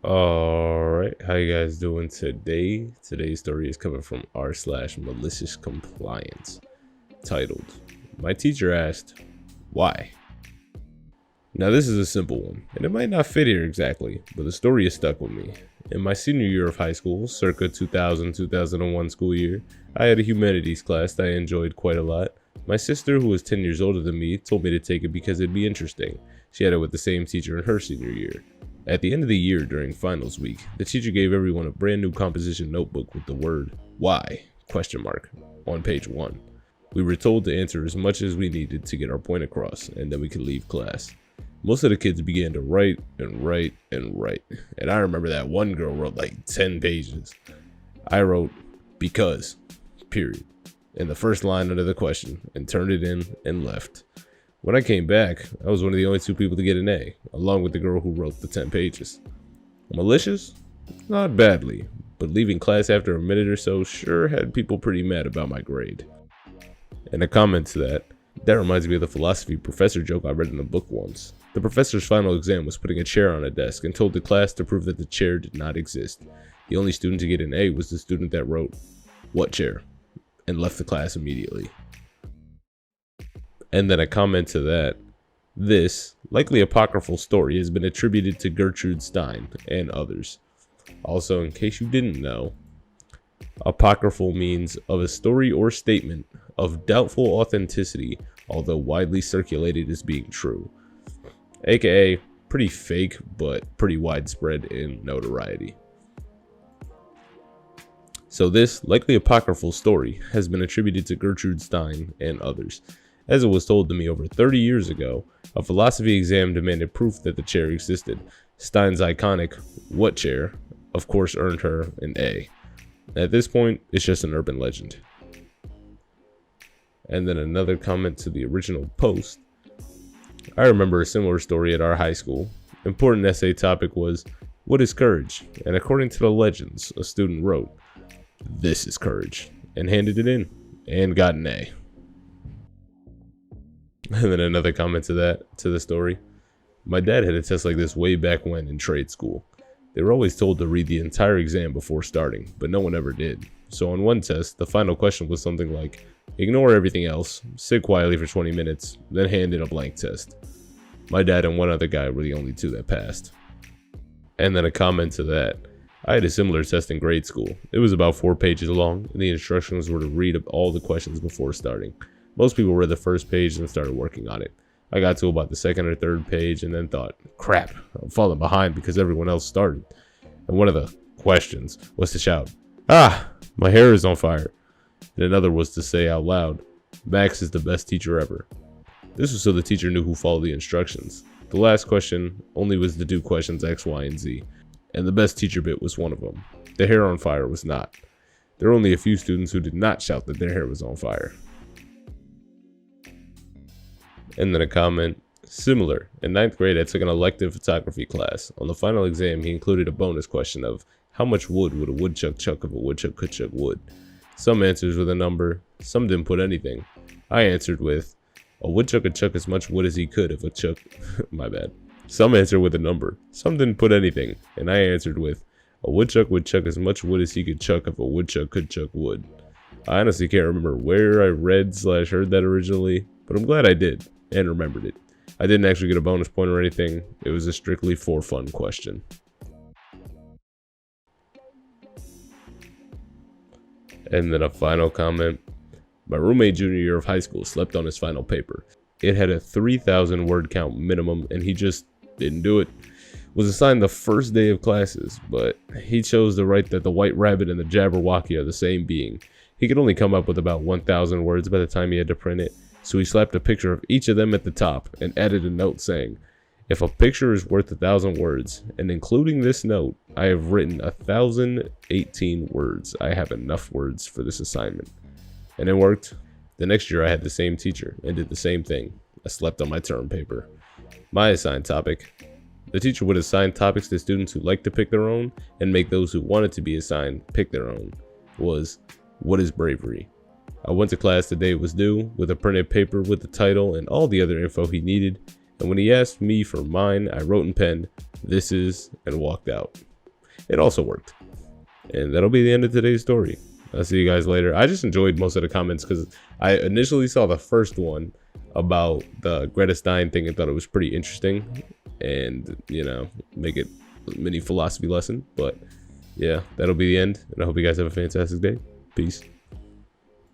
Alright, how you guys doing today? Today's story is coming from r/MaliciousCompliance, titled, My Teacher Asked, Why? Now this is a simple one, and it might not fit here exactly, but the story has stuck with me. In my senior year of high school, circa 2000-2001 school year, I had a humanities class that I enjoyed quite a lot. My sister, who was 10 years older than me, told me to take it because it'd be interesting. She had it with the same teacher in her senior year. At the end of the year during finals week, the teacher gave everyone a brand new composition notebook with the word "Why?" on page 1. We were told to answer as much as we needed to get our point across, and then we could leave class. Most of the kids began to write, and I remember that one girl wrote like 10 pages. I wrote, "Because," period, in the first line under the question, and turned it in and left. When I came back, I was one of the only 2 people to get an A, along with the girl who wrote the 10 pages. Malicious? Not badly, but leaving class after a minute or so sure had people pretty mad about my grade. And a comment to that reminds me of the philosophy professor joke I read in a book once. The professor's final exam was putting a chair on a desk and told the class to prove that the chair did not exist. The only student to get an A was the student that wrote, "What chair?" and left the class immediately. And then a comment to that. This, likely apocryphal story has been attributed to Gertrude Stein and others. Also, in case you didn't know, apocryphal means of a story or statement of doubtful authenticity, although widely circulated as being true. AKA pretty fake, but pretty widespread in notoriety. So this likely apocryphal story has been attributed to Gertrude Stein and others. As it was told to me over 30 years ago, a philosophy exam demanded proof that the chair existed. Stein's iconic "What chair?" of course earned her an A. At this point, it's just an urban legend. And then another comment to the original post. I remember a similar story at our high school. Important essay topic was, "What is courage?" And according to the legends, a student wrote, "This is courage," and handed it in, and got an A. And then another comment to the story. My dad had a test like this way back when in trade school. They were always told to read the entire exam before starting, but no one ever did. So on one test, the final question was something like, ignore everything else, sit quietly for 20 minutes, then hand in a blank test. My dad and one other guy were the only 2 that passed. And then a comment to that. I had a similar test in grade school. It was about 4 pages long, and the instructions were to read all the questions before starting. Most people read the first page and started working on it. I got to about the 2nd or 3rd page and then thought, crap, I'm falling behind because everyone else started. And one of the questions was to shout, "Ah, my hair is on fire." And another was to say out loud, "Max is the best teacher ever." This was so the teacher knew who followed the instructions. The last question only was to do questions X, Y, and Z. And the best teacher bit was one of them. The hair on fire was not. There were only a few students who did not shout that their hair was on fire. And then a comment, similar. In 9th grade, I took an elective photography class. On the final exam, he included a bonus question of, how much wood would a woodchuck chuck if a woodchuck could chuck wood? Some answers with a number, some didn't put anything. I answered with, a woodchuck could chuck as much wood as he could if a chuck, my bad. Some answered with a number, some didn't put anything, and I answered with, a woodchuck would chuck as much wood as he could chuck if a woodchuck could chuck wood. I honestly can't remember where I read/heard that originally, but I'm glad I did. And remembered it. I didn't actually get a bonus point or anything. It was a strictly for fun question. And then a final comment. My roommate junior year of high school slept on his final paper. It had a 3,000 word count minimum and he just didn't do it. Was assigned the first day of classes, but he chose to write that the white rabbit and the Jabberwocky are the same being. He could only come up with about 1,000 words by the time he had to print it. So he slapped a picture of each of them at the top and added a note saying, if a picture is worth 1,000 words, and including this note, I have written 1,018 words. I have enough words for this assignment. And it worked. The next year I had the same teacher and did the same thing. I slept on my term paper. My assigned topic. The teacher would assign topics to students who liked to pick their own and make those who wanted to be assigned pick their own. Was, what is bravery? I went to class the day it was due with a printed paper with the title and all the other info he needed, and when he asked me for mine, I wrote in pen, "This is," and walked out. it also worked. And that'll be the end of today's story. I'll see you guys later. I just enjoyed most of the comments because I initially saw the first one about the Greta Stein thing and thought it was pretty interesting, and you know, make it a mini philosophy lesson. But yeah, that'll be the end, and I hope you guys have a fantastic day. Peace.